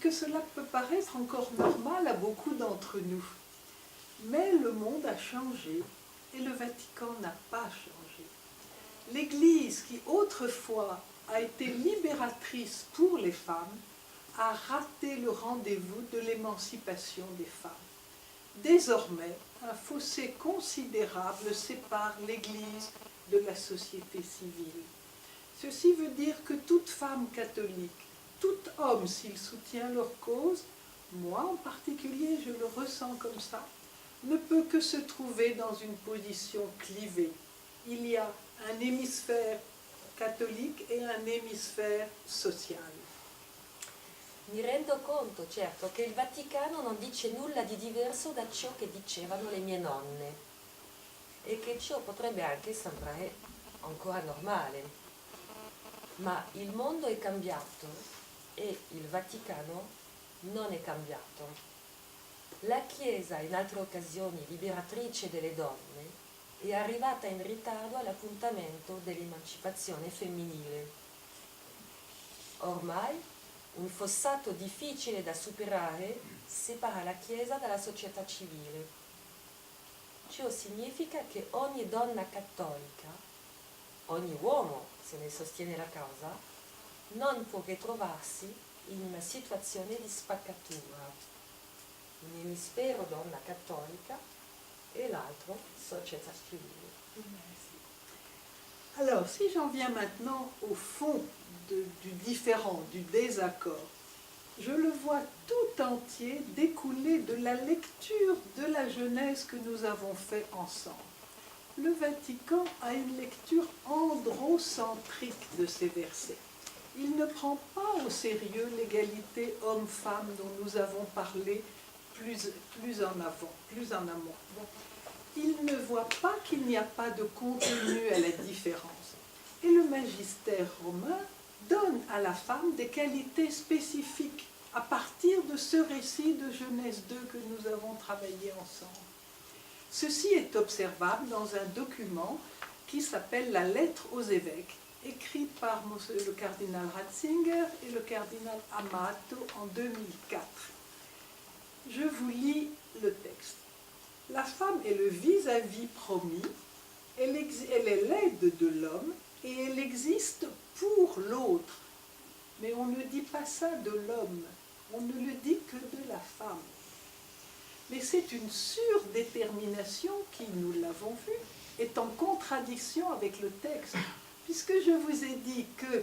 que cela peut paraître encore normal à beaucoup d'entre nous. Mais le monde a changé et le Vatican n'a pas changé. L'Église, qui autrefois a été libératrice pour les femmes, a raté le rendez-vous de l'émancipation des femmes. Désormais, un fossé considérable sépare l'Église de la société civile. Ceci veut dire que toute femme catholique, tout homme s'il soutient leur cause, moi en particulier je le ressens comme ça, ne peut que se trouver dans une position clivée. Il y a un hémisphère cattolique e un emisfero sociale. Mi rendo conto, certo, che il Vaticano non dice nulla di diverso da ciò che dicevano le mie nonne e che ciò potrebbe anche sembrare ancora normale. Ma il mondo è cambiato e il Vaticano non è cambiato. La Chiesa, in altre occasioni liberatrice delle donne, è arrivata in ritardo all'appuntamento dell'emancipazione femminile. Ormai un fossato difficile da superare separa la Chiesa dalla società civile. Ciò significa che ogni donna cattolica, ogni uomo, se ne sostiene la causa, non può che trovarsi in una situazione di spaccatura. Un emisfero donna cattolica et l'autre société civile. Alors, si j'en viens maintenant au fond du différend, du désaccord, je le vois tout entier découler de la lecture de la Genèse que nous avons fait ensemble. Le Vatican a une lecture androcentrique de ces versets. Il ne prend pas au sérieux l'égalité homme-femme dont nous avons parlé plus en amont. Bon. Il ne voit pas qu'il n'y a pas de contenu à la différence. Et le magistère romain donne à la femme des qualités spécifiques à partir de ce récit de Genèse 2 que nous avons travaillé ensemble. Ceci est observable dans un document qui s'appelle la Lettre aux évêques, écrit par le cardinal Ratzinger et le cardinal Amato en 2004. Je vous lis le texte. La femme est le vis-à-vis promis, elle est l'aide de l'homme et elle existe pour l'autre. Mais on ne dit pas ça de l'homme, on ne le dit que de la femme. Mais c'est une surdétermination qui, nous l'avons vu, est en contradiction avec le texte, puisque je vous ai dit que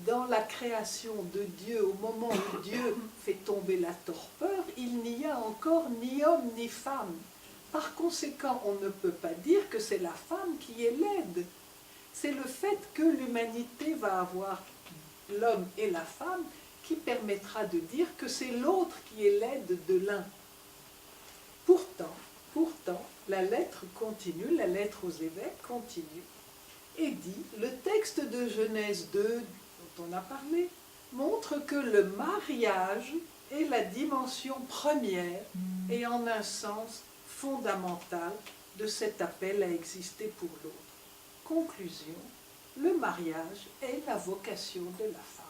dans la création de Dieu, au moment où Dieu fait tomber la torpeur, il n'y a encore ni homme ni femme. Par conséquent, on ne peut pas dire que c'est la femme qui est laide. C'est le fait que l'humanité va avoir l'homme et la femme qui permettra de dire que c'est l'autre qui est l'aide de l'un. Pourtant, la lettre continue, la lettre aux évêques continue, et dit, le texte de Genèse 2, dont on a parlé, montre que le mariage est la dimension première et en un sens fondamental de cet appel à exister pour l'autre. Conclusion, le mariage est la vocation de la femme.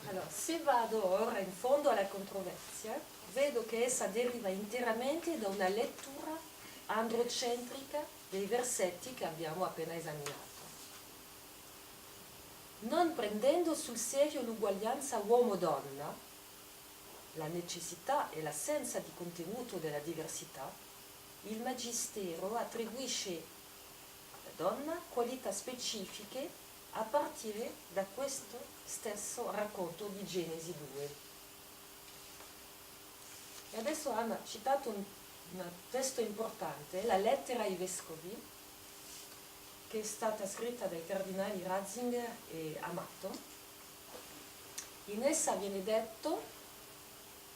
Allora, se vado ora in fondo alla controversia, vedo che essa deriva interamente da una lettura androcentrica dei versetti che abbiamo appena esaminato. Non prendendo sul serio l'uguaglianza uomo-donna, la necessità e l'assenza di contenuto della diversità, il Magistero attribuisce alla donna qualità specifiche a partire da questo stesso racconto di Genesi 2. E adesso Anna ha citato un testo importante, la lettera ai vescovi, che è stata scritta dai cardinali Ratzinger e Amato. In essa viene detto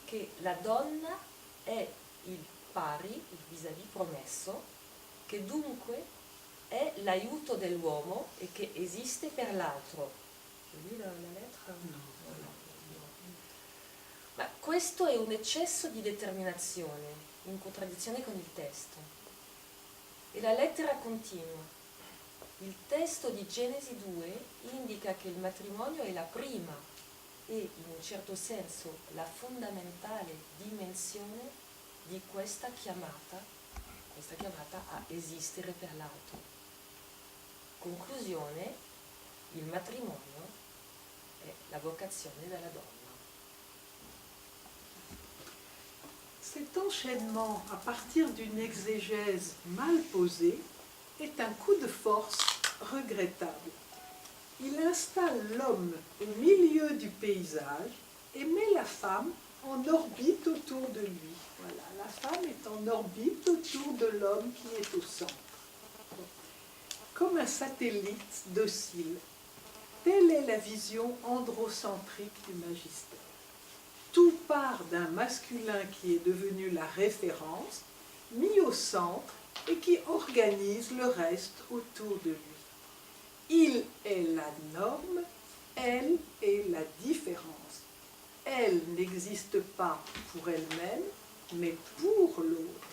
che la donna è il pari, il vis-à-vis promesso, che dunque è l'aiuto dell'uomo e che esiste per l'altro. La lettera? No. Ma questo è un eccesso di determinazione, in contraddizione con il testo. E la lettera continua. Il testo di Genesi 2 indica che il matrimonio è la prima e, in un certo senso, la fondamentale dimensione di questa chiamata a esistere per l'altro. Conclusione, il matrimonio è la vocazione della donna. Cet enchaînement à partir d'une exégèse mal posée est un coup de force regrettable. Il installe l'homme au milieu du paysage et met la femme en orbite autour de lui. Voilà, la femme est en orbite autour de l'homme qui est au centre. Comme un satellite docile. Telle est la vision androcentrique du magistère. Tout part d'un masculin qui est devenu la référence, mis au centre et qui organise le reste autour de lui. Il est la norme, elle est la différence. Elle n'existe pas pour elle-même, mais pour l'autre.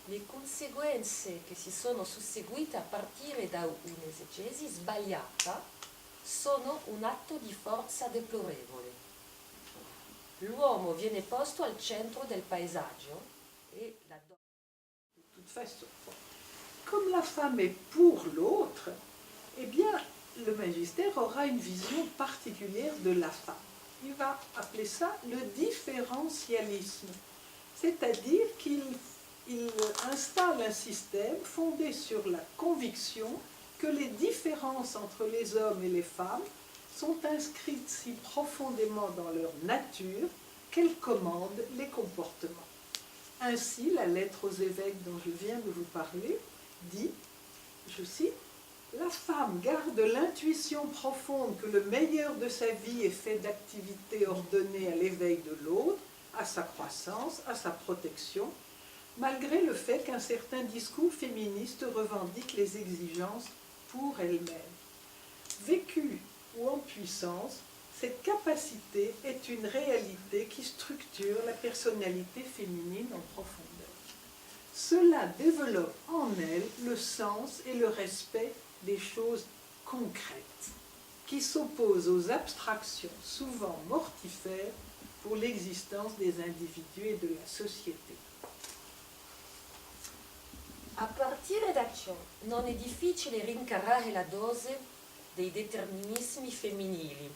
Le conseguenze che si sono susseguite a partire da un'esegesi sbagliata sono un atto di forza deplorevole. L'uomo viene posto al centro del paesaggio e la donna. De toute façon, comme la femme est pour l'autre, eh bien, le magistère aura une vision particulière de la femme. Il va appeler ça le différentialisme, c'est-à-dire qu'il installe un système fondé sur la conviction que les différences entre les hommes et les femmes sont inscrites si profondément dans leur nature qu'elles commandent les comportements. Ainsi, la lettre aux évêques dont je viens de vous parler dit, je cite, « La femme garde l'intuition profonde que le meilleur de sa vie est fait d'activités ordonnées à l'éveil de l'autre, à sa croissance, à sa protection, malgré le fait qu'un certain discours féministe revendique les exigences pour elle-même. Vécue ou en puissance, cette capacité est une réalité qui structure la personnalité féminine en profondeur. Cela développe en elle le sens et le respect des choses concrètes, qui s'opposent aux abstractions souvent mortifères pour l'existence des individus et de la société. A partire da ciò non è difficile rincarare la dose dei determinismi femminili.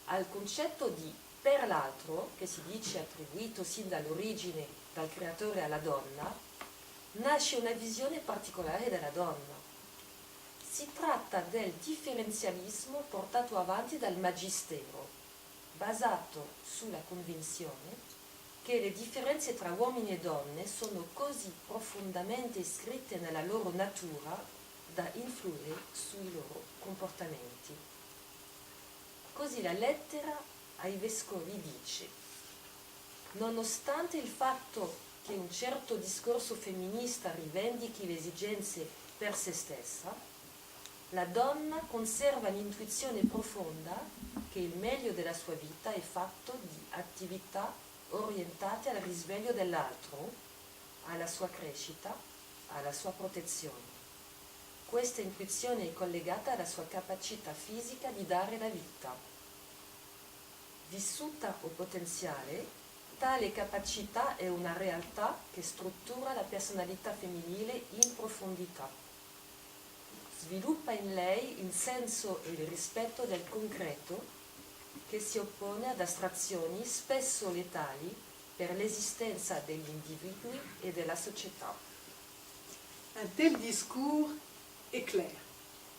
Al concetto di per l'altro, che si dice attribuito sin dall'origine dal creatore alla donna, nasce una visione particolare della donna. Si tratta del differenzialismo portato avanti dal Magistero, basato sulla convinzione che le differenze tra uomini e donne sono così profondamente iscritte nella loro natura da influire sui loro comportamenti. Così la lettera ai vescovi dice: nonostante il fatto che un certo discorso femminista rivendichi le esigenze per se stessa, la donna conserva l'intuizione profonda che il meglio della sua vita è fatto di attività orientate al risveglio dell'altro, alla sua crescita, alla sua protezione. Questa intuizione è collegata alla sua capacità fisica di dare la vita. Vissuta o potenziale, tale capacità è una realtà che struttura la personalità femminile in profondità. Sviluppa in lei il senso e il rispetto del concreto che si oppone ad astrazioni spesso letali per l'esistenza degli individui e della società. Un tel discours est clair.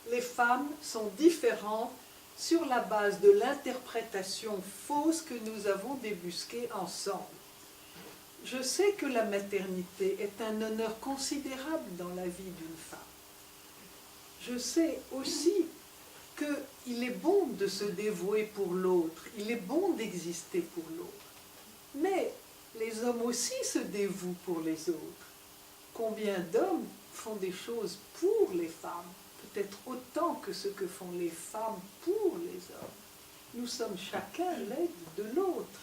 Les femmes sont différentes sur la base de l'interprétation fausse que nous avons débusquée ensemble. Je sais que la maternité est un honneur considérable dans la vie d'une femme. Je sais aussi qu'il est bon de se dévouer pour l'autre, il est bon d'exister pour l'autre. Mais les hommes aussi se dévouent pour les autres. Combien d'hommes font des choses pour les femmes, peut-être autant que ce que font les femmes pour les hommes. Nous sommes chacun l'aide de l'autre.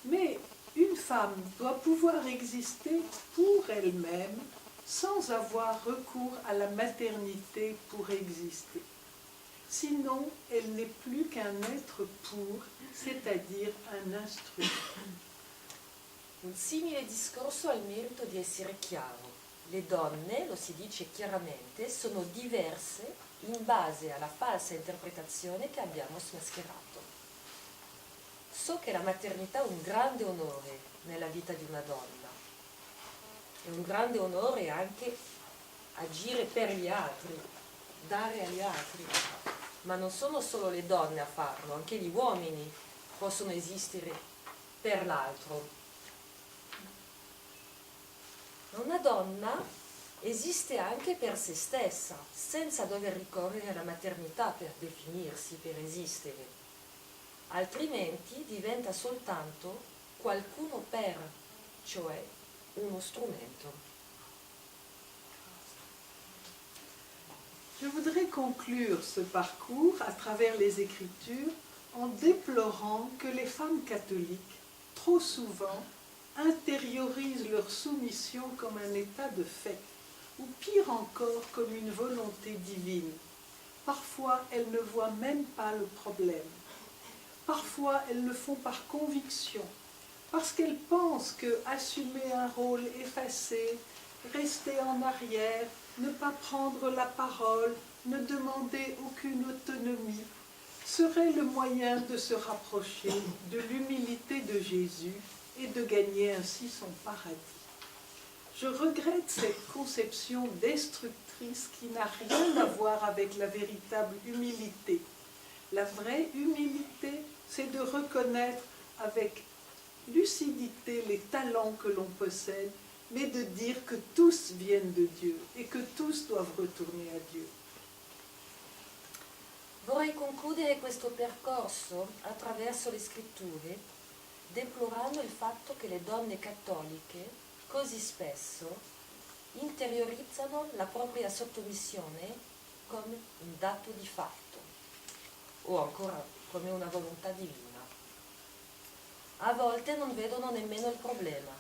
Mais une femme doit pouvoir exister pour elle-même sans avoir recours à la maternité pour exister. Sinon, elle n'est plus qu'un être pur, c'est-à-dire un instrument. Un simile discorso ha il merito di essere chiaro. Le donne, lo si dice chiaramente, sono diverse in base alla falsa interpretazione che abbiamo smascherato. So che la maternità è un grande onore nella vita di una donna. È un grande onore anche agire per gli altri, dare agli altri. Ma non sono solo le donne a farlo, anche gli uomini possono esistere per l'altro. Una donna esiste anche per se stessa, senza dover ricorrere alla maternità per definirsi, per esistere. Altrimenti diventa soltanto qualcuno per, cioè uno strumento. Je voudrais conclure ce parcours à travers les Écritures en déplorant que les femmes catholiques, trop souvent, intériorisent leur soumission comme un état de fait, ou pire encore comme une volonté divine. Parfois, elles ne voient même pas le problème. Parfois, elles le font par conviction, parce qu'elles pensent que assumer un rôle effacé, rester en arrière, ne pas prendre la parole, ne demander aucune autonomie, serait le moyen de se rapprocher de l'humilité de Jésus et de gagner ainsi son paradis. Je regrette cette conception destructrice qui n'a rien à voir avec la véritable humilité. La vraie humilité, c'est de reconnaître avec lucidité les talents que l'on possède, mais de dire que tous viennent de Dieu et que tous doivent retourner à Dieu. Vorrei concludere questo percorso attraverso le scritture, deplorando il fatto che le donne cattoliche così spesso interiorizzano la propria sottomissione come un dato di fatto, o ancora come una volontà divina. A volte non vedono nemmeno il problema,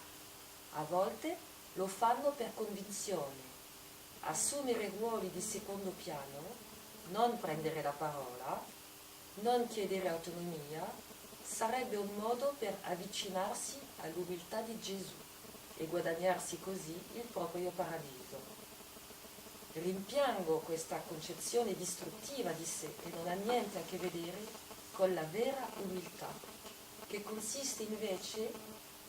a volte lo fanno per convinzione. Assumere ruoli di secondo piano, non prendere la parola, non chiedere autonomia, sarebbe un modo per avvicinarsi all'umiltà di Gesù e guadagnarsi così il proprio paradiso. Rimpiango questa concezione distruttiva di sé che non ha niente a che vedere con la vera umiltà, che consiste invece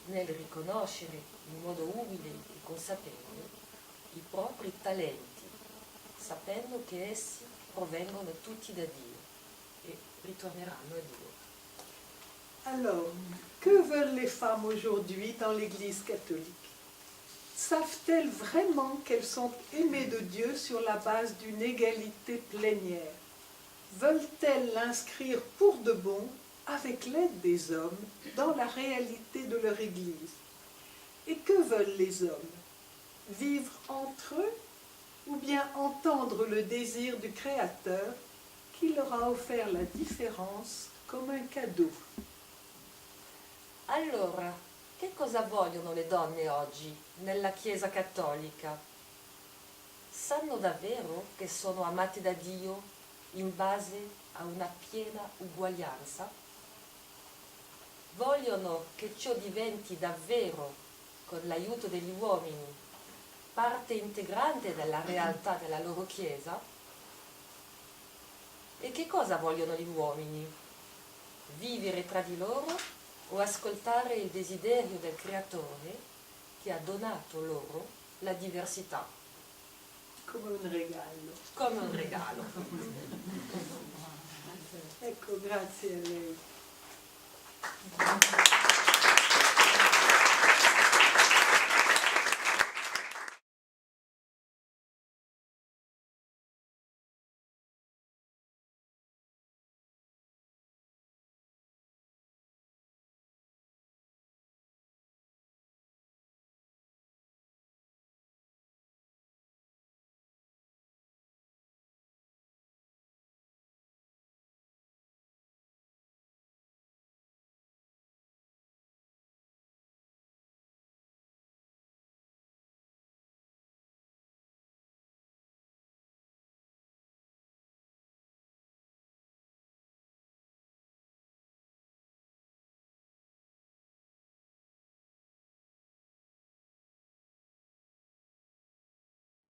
nel riconoscere in modo umile e consapevole i propri talenti, sapendo che essi provengono tutti da Dio e ritorneranno a Dio. Alors, que veulent les femmes aujourd'hui dans l'Église catholique? Savent-elles vraiment qu'elles sont aimées de Dieu sur la base d'une égalité plénière? Veulent-elles l'inscrire pour de bon, avec l'aide des hommes, dans la réalité de leur Église? Et que veulent les hommes? Vivre entre eux ou bien entendre le désir du Créateur qui leur a offert la différence comme un cadeau? Allora, che cosa vogliono le donne oggi nella Chiesa cattolica? Sanno davvero che sono amate da Dio in base a una piena uguaglianza? Vogliono che ciò diventi davvero, con l'aiuto degli uomini, parte integrante della realtà della loro Chiesa? E che cosa vogliono gli uomini? Vivere tra di loro o ascoltare il desiderio del Creatore che ha donato loro la diversità? Come un regalo. Come un regalo. Ecco, grazie a lei.